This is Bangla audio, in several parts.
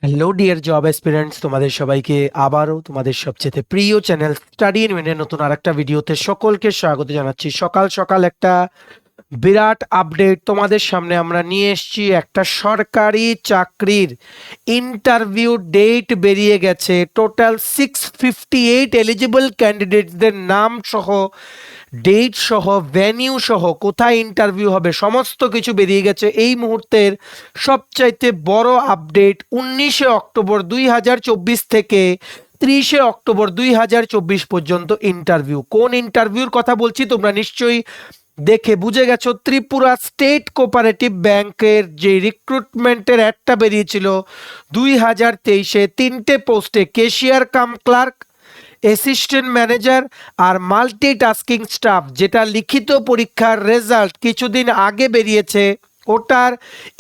হ্যালো ডিয়ার জব অ্যাসপিরেন্টস, তোমাদের সবাইকে আবারও তোমাদের সবচেয়ে প্রিয় চ্যানেল স্টাডি ইন উইনের নতুন আরেকটা ভিডিওতে সকলকে স্বাগত জানাচ্ছি। সকাল সকাল একটা বিরাট আপডেট তোমাদের সামনে আমরা নিয়ে এসেছি। একটা সরকারি চাকরির ইন্টারভিউ ডেট বেরিয়ে গেছে। টোটাল 658 এলিজিবল ক্যান্ডিডেটসদের নাম সহ, ডেট সহ, ভেনিউ সহ, কোথায় ইন্টারভিউ হবে সমস্ত কিছু বেরিয়ে গেছে। এই মুহূর্তের সবচাইতে বড় আপডেট, 19শে অক্টোবর 2024 থেকে 30শে অক্টোবর 2024 পর্যন্ত ইন্টারভিউ। কোন ইন্টারভিউর কথা বলছি তোমরা নিশ্চয়ই দেখে বুঝে গেছো। ত্রিপুরা স্টেট কোঅপারেটিভ ব্যাংকের যে রিক্রুটমেন্টের অ্যাডটা বেরিয়েছিল 2023-এ, 3টে পোস্টে, cashier cum clerk, assistant manager আর মাল্টিটাস্কিং স্টাফ, যেটা লিখিত পরীক্ষার রেজাল্ট কিছুদিন আগে বেরিয়েছে, ওটার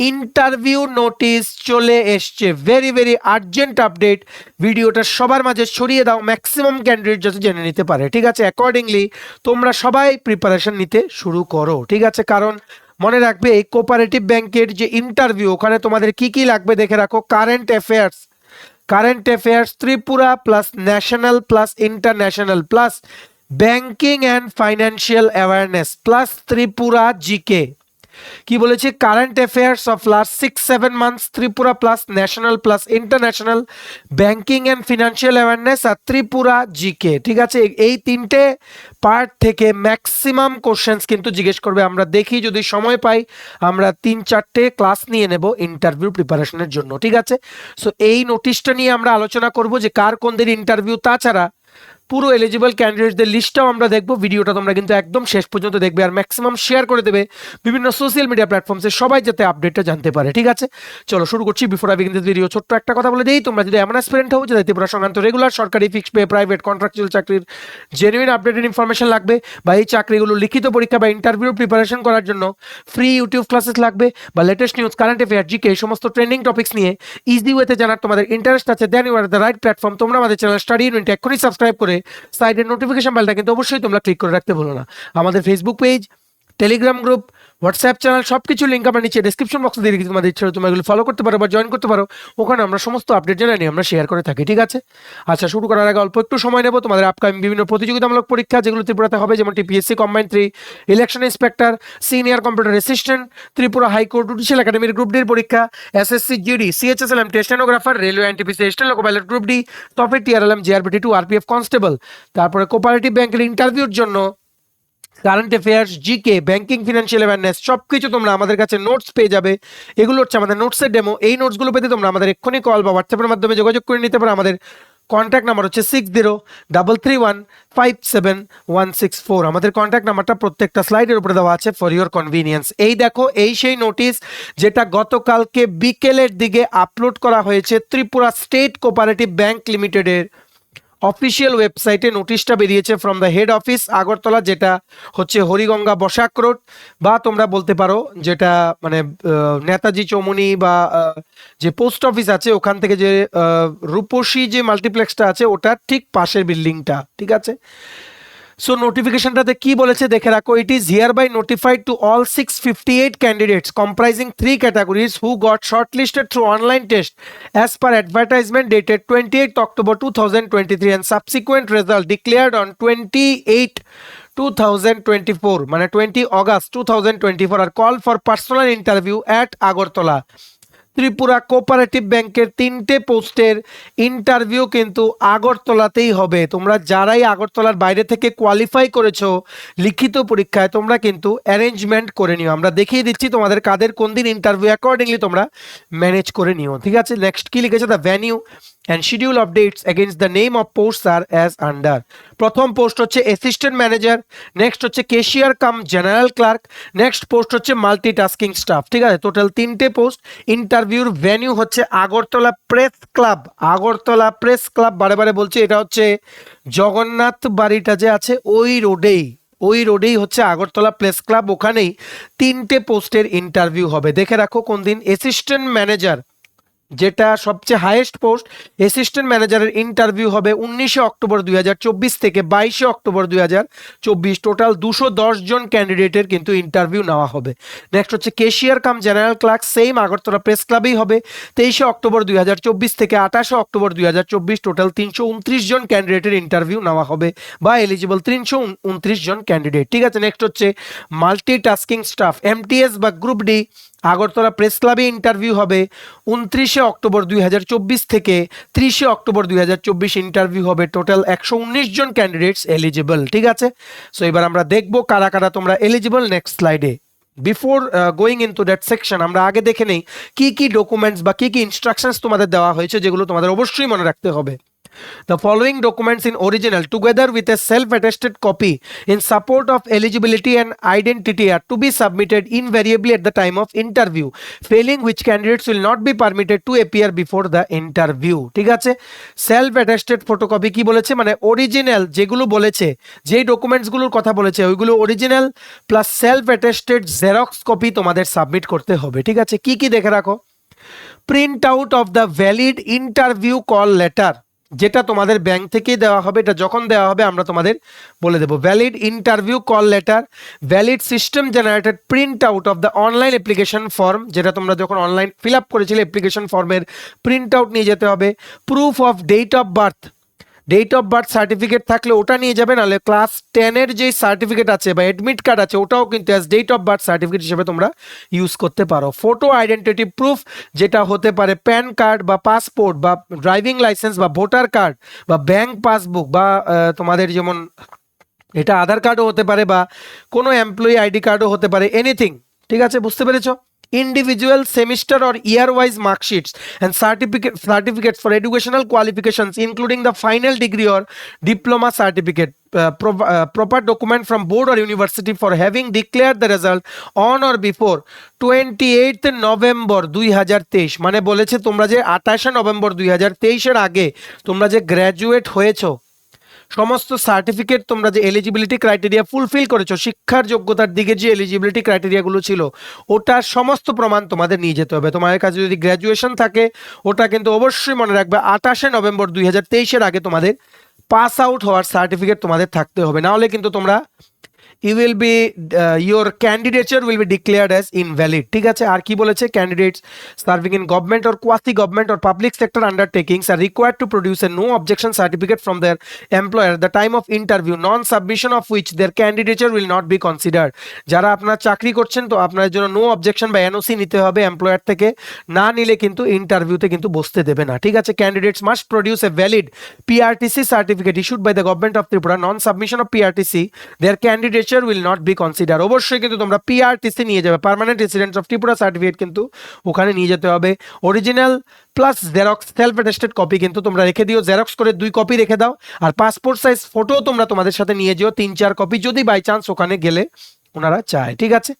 ইন্টারভিউ নোটিশ চলে এসছে। Very very urgent update. ভিডিওটা সবার মাঝে ছড়িয়ে দাও, ম্যাক্সিমাম ক্যান্ডিডেট যাতে জেনে নিতে পারে। ঠিক আছে, অ্যাকর্ডিংলি তোমরা সবাই প্রিপারেশন নিতে শুরু করো। ঠিক আছে, কারণ মনে রাখবে এই কোঅপারেটিভ ব্যাংকের যে ইন্টারভিউ, ওখানে তোমাদের কি কি লাগবে দেখে রাখো। Current affairs Tripura plus national plus international plus banking and financial awareness plus Tripura GK. কি বলেছে? Current affairs of last 6-7 months Tripura plus national plus international, banking and financial awareness আর ত্রিপুরা জিকে। ঠিক আছে, এই 3টে পার্ট থেকে ম্যাক্সিমাম কোশ্চেন্স কিন্তু জিজ্ঞেস করবে। আমরা দেখি যদি সময় পাই আমরা 3-4টে ক্লাস নিয়ে নেব ইন্টারভিউ প্রিপারেশনের জন্য। ঠিক আছে, সো এই নোটিশটা নিয়ে আমরা আলোচনা করব যে কার কোন দিন ইন্টারভিউ। তাছাড়া পুরো এলিজিবল ক্যান্ডিডেটদের লিস্টটাও আমরা দেখবো। ভিডিওটা তোমরা কিন্তু একদম শেষ পর্যন্ত দেখবে আর ম্যাক্সিমাম শেয়ার করে দেবে বিভিন্ন সোশ্যাল মিডিয়া প্ল্যাটফর্মসে, সবাই যাতে আপডেটটা জানতে পারে। ঠিক আছে, চলো শুরু করছি। Before I begin this video ছোট্ট একটা কথা বলে দিই, তোমরা যদি এমন অ্যাসপিরেন্ট হও যাতে ত্রিপুরা সংক্রান্ত রেগুলার সরকারি ফিক্সড পে, প্রাইভেট, কন্ট্রাকচুয়াল চাকরির জেনুইন আপডেটেড ইনফরমেশন লাগবে, বা এই চাকরিগুলো লিখিত পরীক্ষা বা ইন্টারভিউ প্রিপারেশন করার জন্য ফ্রি ইউটিউব ক্লাসেস লাগবে, বা latest news, current affair, GK, এই সমস্ত ট্রেন্ডিং টপিক্স নিয়ে ইজি ওয়েতে জানার তোমাদের ইন্টারেস্ট আছে, then you are the right platform. তোমরা আমাদের চ্যানেল স্টাডি ইন উইন এক্ষুনি সাবস্ক্রাইব করে সাইডের নোটিফিকেশন বেলটা কিন্তু অবশ্যই তোমরা ক্লিক করে রাখতে ভুলো না। আমাদের Facebook page, Telegram group, WhatsApp channel, সবকিছু লিঙ্ক আমরা নিচে ডেসক্রিপশন বক্সে দিয়ে রেখেছি। তোমাদের ইচ্ছে তোমরা এগুলো ফলো করতে পারো বা জয়েন করতে পারো। ওখানে আমরা সমস্ত আপডেট জানাই আমরা শেয়ার করে থাকি। ঠিক আছে, আচ্ছা শুরু করার আগে অল্প একটু সময় নেব। তোমাদের আপকামিং বিভিন্ন প্রতিযোগিতামূলক পরীক্ষা যেগুলো ত্রিপুরাতে হবে, যেমন TPSC combined 3, election inspector, senior computer assistant, Tripura high court judicial একাডেমির গ্রুপ ডির পরীক্ষা, SSC GD, CHSLM stenographer, railway NTPC স্টেন লোকো পাইলট গ্রুপ ডি, টপের টিআরএলএম, জিআরবিটি 2, আরপিএফ কনস্টেবল। তারপরে কোঅপারেটিভ ব্যাংকের ইন্টারভিউর জন্য current affairs, GK, banking, financial awareness, সব কিছু তোমরা আমাদের কাছে নোটস পেয়ে যাবে। এগুলো হচ্ছে আমাদের নোটসের ডেমো। এই নোটসগুলো পেতে তোমরা আমাদের এক্ষুনি কল বা হোয়াটসঅ্যাপের মাধ্যমে যোগাযোগ করে নিতে পারো। আমাদের কন্ট্যাক্ট নাম্বার হচ্ছে 6033157164। আমাদের কন্ট্যাক্ট নাম্বারটা প্রত্যেকটা স্লাইডের উপরে দেওয়া আছে ফর ইউর কনভিনিয়েন্স। এই দেখো, এই সেই নোটিশ যেটা গতকালকে বিকেলের দিকে আপলোড করা হয়েছে ত্রিপুরা স্টেট কোঅপারেটিভ ব্যাংক লিমিটেডের অফিসিয়াল ওয়েবসাইটে। নোটিশটা বেরিয়েছে from the head office Agartala, যেটা হচ্ছে হরিগঙ্গা বসাক রোড, বা তোমরা বলতে পারো যেটা মানে নেতাজি চৌমুনি বা যে পোস্ট অফিস আছে ওখান থেকে যে রূপসী যে মাল্টিপ্লেক্সটা আছে ওটার ঠিক পাশের বিল্ডিংটা। ঠিক আছে, সো নোটিফিকেশনটাতে কি বলেছে দেখে রাখো। It is hereby notified to all 658 candidates comprising 3 categories who got shortlisted through online test as per advertisement dated 28th October 2023 and subsequent result declared on 28 2024 মানে 20 August 2024 are called for personal interview at Agartala। Tripura cooperative ব্যাংকের 3টে পোস্টের ইন্টারভিউ কিন্তু আগরতলাতেই হবে। তোমরা যারাই আগরতলার বাইরে থেকে কোয়ালিফাই করেছো লিখিত পরীক্ষায়, তোমরা কিন্তু অ্যারেঞ্জমেন্ট করে নিও। আমরা দেখিয়ে দিচ্ছি তোমাদের কাদের কোন দিন ইন্টারভিউ, অ্যাকর্ডিংলি তোমরা ম্যানেজ করে নিও। ঠিক আছে, নেক্সট কি লিখেছে? The venue and schedule of dates against the name of posts are as under। প্রথম পোস্ট হচ্ছে অ্যাসিস্ট্যান্ট ম্যানেজার, নেক্সট হচ্ছে cashier cum general clerk, next post হচ্ছে মাল্টিটাস্কিং স্টাফ। ঠিক আছে, টোটাল 3টে পোস্ট। ইন্টারভিউর ভেনিউ হচ্ছে Agartala press club. Agartala press club, বারে বারে বলছি, এটা হচ্ছে জগন্নাথ বাড়িটা যে আছে ওই রোডেই হচ্ছে আগরতলা প্রেস ক্লাব। ওখানেই 3টে পোস্টের ইন্টারভিউ হবে। দেখে রাখো কোন দিন। অ্যাসিস্ট্যান্ট ম্যানেজার যেটা সবচেয়ে হাইয়েস্ট পোস্ট, অ্যাসিস্ট্যান্ট ম্যানেজারের ইন্টারভিউ হবে 19 অক্টোবর 2024 থেকে 22 অক্টোবর 2024। টোটাল 210 জন ক্যান্ডিডেটের কিন্তু ইন্টারভিউ নেওয়া হবে। নেক্সট হচ্ছে cashier cum general clerk, same Agartala press ক্লাবেই হবে 23 অক্টোবর 2024 থেকে 28 অক্টোবর 2024। টোটাল 329 জন ক্যান্ডিডেটের ইন্টারভিউ নেওয়া হবে বা এলিজিবল 329 জন ক্যান্ডিডেট। ঠিক আছে, নেক্সট হচ্ছে মাল্টিটাস্কিং স্টাফ এমটিএস বা গ্রুপ ডি, আগরতলা প্রেস ক্লাবে ইন্টারভিউ হবে 29 অক্টোবর 2024 থেকে 30 অক্টোবর 2024 ইন্টারভিউ হবে। টোটাল 119 জন ক্যান্ডিডেটস এলিজিবল। ঠিক আছে, সো এবার আমরা দেখব কারা কারা তোমরা এলিজিবল নেক্সট স্লাইডে। Before going into that section আমরা আগে দেখে নেই কি কি ডকুমেন্টস বা কি কি ইনস্ট্রাকশনস তোমাদের দেওয়া হয়েছে যেগুলো তোমাদের অবশ্যই মনে রাখতে হবে। The following documents in original together with a self-attested copy in support of eligibility and identity are to be submitted invariably at the time of interview, failing which candidates will not be permitted to appear before the interview। ঠিক আছে, সেলফ অ্যাটেস্টেড ফটোকপি কি বলেছে, মানে অরিজিনাল যেগুলো বলেছে, যেই ডকুমেন্টসগুলোর কথা বলেছে ওইগুলো original plus self attested xerox copy তোমাদের সাবমিট করতে হবে। ঠিক আছে, কি কি দেখে রাখো, print out of the valid interview call letter, যেটা তোমাদের ব্যাংক থেকেই দেওয়া হবে, এটা যখন দেওয়া হবে আমরা তোমাদের বলে দেবো। Valid interview call letter, valid system generated print out of the online application form, যেটা তোমরা যখন অনলাইন ফিল আপ করেছিলে অ্যাপ্লিকেশন ফর্মের প্রিন্ট আউট নিয়ে যেতে হবে। Proof of date of birth, date of birth certificate থাকলে ওটা নিয়ে যাবে, নাহলে ক্লাস 10-এর যে সার্টিফিকেট আছে বা অ্যাডমিট কার্ড আছে ওটাও কিন্তু as date of birth certificate হিসেবে তোমরা ইউজ করতে পারো। ফটো আইডেন্টিটি প্রুফ, যেটা হতে পারে প্যান কার্ড বা পাসপোর্ট বা ড্রাইভিং লাইসেন্স বা ভোটার কার্ড বা ব্যাংক পাসবুক বা তোমাদের যেমন এটা আধার কার্ডও হতে পারে বা কোনো এমপ্লয়ি আইডি কার্ডও হতে পারে, এনিথিং। ঠিক আছে, বুঝতে পেরেছো? Individual semester or year wise mark sheets and certificates for educational qualifications including the final degree or diploma certificate, proper document from board or university for having declared the result on or before 28th November 2023। মানে বলেছে তোমরা যে 28 নভেম্বর 2023 এর আগে তোমরা যে গ্র্যাজুয়েট হয়েছো, সমস্ত সার্টিফিকেট তোমরা যে এলিজিবিলিটি ক্রাইটেরিয়া ফুলফিল করেছো, শিক্ষার যোগ্যতার দিকে যে এলিজিবিলিটি ক্রাইটেরিয়াগুলো ছিল ওটার সমস্ত প্রমাণ তোমাদের নিয়ে যেতে হবে। তোমাদের কাছে যদি গ্র্যাজুয়েশন থাকে ওটা কিন্তু অবশ্যই মনে রাখবে 28 নভেম্বর 2023 আগে তোমাদের পাস আউট হওয়ার সার্টিফিকেট তোমাদের থাকতে হবে, না হলে কিন্তু তোমরা your candidature will be declared as invalid। ঠিক আছে, আর কি বলেছে, candidates serving in government or quasi government or public sector undertakings are required to produce a no objection certificate from their employer at the time of interview, non submission of which their candidature will not be considered। যারা আপনারা চাকরি করছেন তো আপনাদের জন্য নো অবজেকশন বা এনওসি নিতে হবে এমপ্লয়ার থেকে, না নিলে কিন্তু ইন্টারভিউতে কিন্তু বসতে দেবে না। ঠিক আছে, candidates must produce a valid PRTC certificate issued by the government of Tripura, non submission of PRTC their candidate will not be considered। অবশ্যই কিন্তু তোমরা পিআরটিসি নিয়ে যাবে, permanent resident of Tripura certificate কিন্তু ওখানে নিয়ে যেতে হবে। Original plus xerox self attested copy কিন্তু তোমরা রেখে দিও, জেরক্স করে 2 কপি রেখে দাও। আর পাসপোর্ট সাইজ ফটো তোমরা তোমাদের সাথে নিয়ে যেও 3-4 কপি, যদি বাই চান্স ওখানে গেলে ওনারা চায়। ঠিক আছে,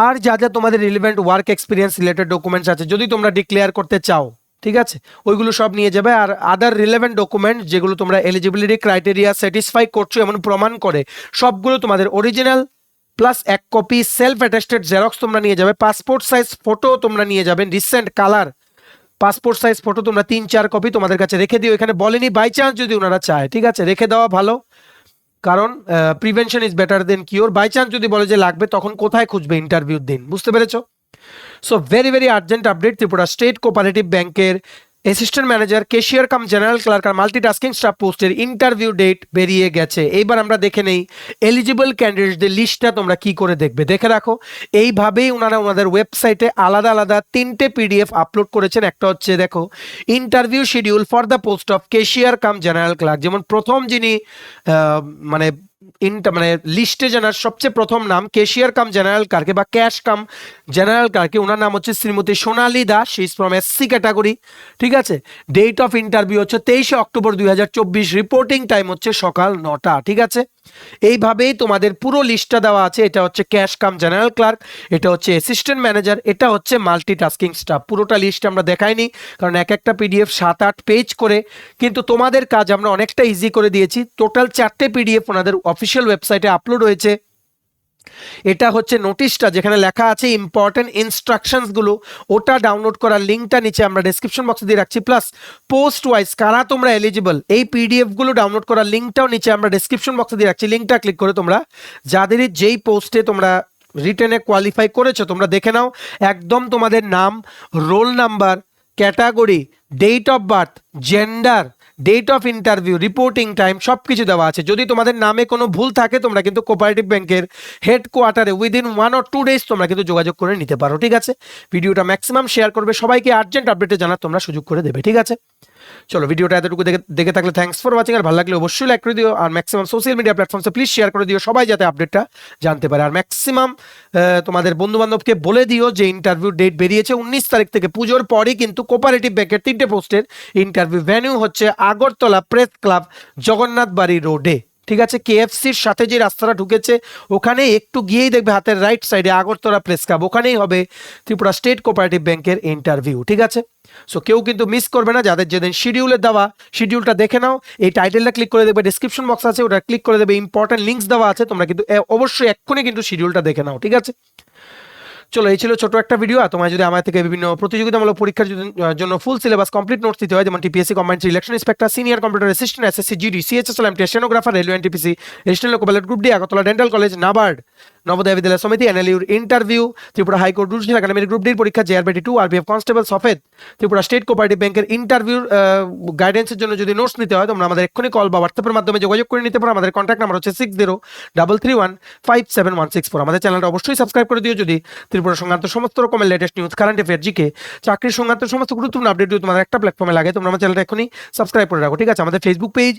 আর যা যা তোমাদের relevant work experience related documents আছে যদি তোমরা ডিক্লেয়ার করতে চাও, ঠিক আছে, ওইগুলো সব নিয়ে যাবে। আর আদার রিলেভেন্ট ডকুমেন্ট যেগুলো তোমরা এলিজিবিলিটি ক্রাইটেরিয়া স্যাটিসফাই করছো এমন প্রমাণ করে সবগুলো তোমাদের original plus 1 copy self attested xerox তোমরা নিয়ে যাবে। পাসপোর্ট সাইজ ফটো তোমরা নিয়ে যাবে, recent colour passport size photo তোমরা 3-4 কপি তোমাদের কাছে রেখে দিও। এখানে বলেনি বাই চান্স যদি ওনারা চায়, ঠিক আছে, রেখে দেওয়া ভালো, কারণ prevention is better than cure. By chance যদি বলে যে লাগবে তখন কোথায় খুঁজবে ইন্টারভিউর দিন, বুঝতে পেরেছো? So very urgent update, Tripura state cooperative ব্যাংকের assistant manager cashier cum general clerk আর মাল্টিটাস্কিং স্টাফ পোস্টের ইন্টারভিউ ডেট বেরিয়ে গেছে। এইবার আমরা দেখে নেই এলিজিবল ক্যান্ডিডেটদের লিস্টটা তোমরা কি করে দেখবে, দেখে রাখো। এইভাবেই ওনারা ওনাদের ওয়েবসাইটে আলাদা আলাদা 3টে পিডিএফ আপলোড করেছেন। একটা হচ্ছে দেখো interview schedule for the post of cashier cum general clerk, যেমন প্রথম যিনি মানে লিস্টে জানার সবচেয়ে প্রথম নাম ক্যাশিয়ার কাম জেনারেল ক্লার্কে বা ক্যাশ কাম জেনারেল ক্লার্কে, ওনার নাম হচ্ছে Shrimati Sonali Das, she is from SC category. ঠিক আছে, ডেট অফ ইন্টারভিউ হচ্ছে 23 অক্টোবর 2024, রিপোর্টিং টাইম হচ্ছে সকাল 9টা। ঠিক আছে, এইভাবেই তোমাদের পুরো লিস্টটা দেওয়া আছে। এটা হচ্ছে ক্যাশ কাম জেনারেল ক্লার্ক, এটা হচ্ছে অ্যাসিস্ট্যান্ট ম্যানেজার, এটা হচ্ছে মাল্টিটাস্কিং স্টাফ। পুরোটা লিস্ট আমরা দেখাইনি কারণ এক একটা পিডিএফ 7-8 পেজ করে, কিন্তু তোমাদের কাজ আমরা অনেকটা ইজি করে দিয়েছি। টোটাল 4টে পিডিএফ ওনাদের অফিসিয়াল ওয়েবসাইটে আপলোড হয়েছে। এটা হচ্ছে নোটিশটা, যেখানে লেখা আছে ইম্পর্টেন্ট ইনস্ট্রাকশনসগুলো, ওটা ডাউনলোড করার লিঙ্কটা নিচে আমরা ডেসক্রিপশন বক্সে দিয়ে রাখছি। প্লাস পোস্ট ওয়াইজ কারা তোমরা এলিজিবল, এই পিডিএফগুলো ডাউনলোড করার লিঙ্কটাও নিচে আমরা ডেসক্রিপশন বক্সে দিয়ে রাখছি। লিঙ্কটা ক্লিক করে তোমরা যাদেরই যেই পোস্টে তোমরা রিটেনে কোয়ালিফাই করেছো তোমরা দেখে নাও। একদম তোমাদের নাম, roll number, category, date of birth, gender, date of interview, reporting time সব কিছু দেওয়া আছে। যদি তোমাদের নামে কোনো ভুল থাকে তোমরা কিন্তু কোঅপারেটিভ ব্যাংকের হেডকোয়ার্টারে উইদিন 1 or 2 days তোমরা কিন্তু যোগাযোগ করে নিতে পারো। ঠিক আছে, ভিডিওটা ম্যাক্সিমাম শেয়ার করবে, সবাইকে আর্জেন্ট আপডেটে জানার তোমরা সুযোগ করে দেবে। ঠিক আছে, চলো ভিডিওটা এতটুকু দেখে থাকলে থ্যাঙ্কস ফর ওয়াচিং। আর ভালো লাগলে অবশ্যই লাইক করে দিও, আর ম্যাক্সিমাম সোশ্যাল মিডিয়া প্ল্যাটফর্মসে প্লিজ শেয়ার করে দিও, সবাই যাতে আপডেটটা জানতে পারে। আর ম্যাক্সিমাম তোমাদের বন্ধু বান্ধবকে বলে দিও যে ইন্টারভিউ ডেট বেরিয়েছে 19 তারিখ থেকে, পুজোর পরই কিন্তু কোঅপারেটিভ ব্যাংকের 3টে পোস্টের ইন্টারভিউ। ভেন্যু হচ্ছে আগরতলা প্রেস ক্লাব, জগন্নাথ বাড়ি রোডে। ঠিক আছে, কেএফসির সাথে যে রাস্তাটা ঢুকেছে ওখানে একটু গিয়েই দেখবে হাতের রাইট সাইডে আগরতলা প্রেস ক্লাব, ওখানেই হবে ত্রিপুরা স্টেট কোঅপারেটিভ ব্যাংকের ইন্টারভিউ। ঠিক আছে, সো কেউ কিন্তু মিস করবে না। যাদের যেদিন শিডিউলে দেওয়া শিডিউলটা দেখে নাও, এই টাইটেলটা ক্লিক করে দেবে, ডেসক্রিপশন বক্স আছে ওটা ক্লিক করে দেবে, ইম্পর্টেন্ট লিঙ্কস দেওয়া আছে, তোমরা কিন্তু অবশ্যই এক্ষুনি কিন্তু শিডিউলটা দেখে নাও। ঠিক আছে, চলো এই ছিল ছোট একটা ভিডিও। আর তোমার যদি আমার থেকে বিভিন্ন প্রতিযোগিতামূলক পরীক্ষার জন্য ফুল সিলেবাস কমপ্লিট নোটস দিতে হয়, যেমন TPSC combined election inspector, senior computer assistant, SSC GD, CHSL, MT, stenographer, railway NTPC, registration loco ballot group D, Agartala dental college, NABARD, Navodaya Vidyalaya Samiti, এনএলইউর ইন্টারভিউ, ত্রিপুরা হাইকোর্ট রুজিয়াল একাডেমির গ্রুপ ডির পরীক্ষা, জেআরবিটি 2, আরপিএফ কনস্টেবল, সফেদ, ত্রিপুরা স্টেট কোঅপারেটিভ ব্যাংকের ইন্টারভিউর গাইডেন্সের জন্য যদি নোটস নিতে হয় তোমরা আমাদের এক্ষুনি কল বা হোয়াটসঅ্যাপের মাধ্যমে যোগাযোগ করে নিতে পারো। আমাদের কন্ট্যাক্ট নাম্বার হচ্ছে 6033157164। আমাদের চ্যানেলটা অবশ্যই সাবস্ক্রাইব করে দিও যদি ত্রিপুরা সংক্রান্ত সমস্ত রকমের latest news, current affair, GK, চাকরির সংক্রান্ত সমস্ত গুরুত্বপূর্ণ আপডেট যদি তোমাদের একটা প্ল্যাটফর্মে লাগে তোমরা আমার চ্যানেলটা এখনই সাবস্ক্রাইব করে রাখো। ঠিক আছে, আমাদের Facebook page,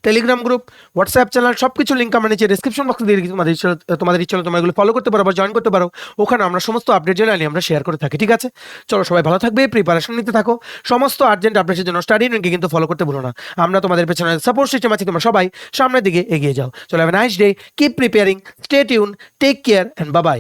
Telegram group, WhatsApp channel সবকিছু লিঙ্ক আমরা নিচে ডেসক্রিপশন বক্সে দিয়ে রেখেছি। তোমাদের ইচ্ছা হলে তোমরা এগুলো ফলো করতে পারো বা জয়েন করতে পারো, ওখানে আমরা সমস্ত আপডেট জেনারেলি আমরা শেয়ার করে থাকি। ঠিক আছে, চলো সবাই ভালো থাকবে, প্রিপারেশন নিতে থাকো, সমস্ত আর্জেন্ট আপডেটের জন্য স্টাডি ইউনিটকে কিন্তু ফলো করতে ভুলো না। আমরা তোমাদের পেছনে সাপোর্ট সিস্টেম আছি, তোমরা সবাই সামনের দিকে এগিয়ে যাও। চলো have a nice day, keep preparing, stay tune, take care and bye by.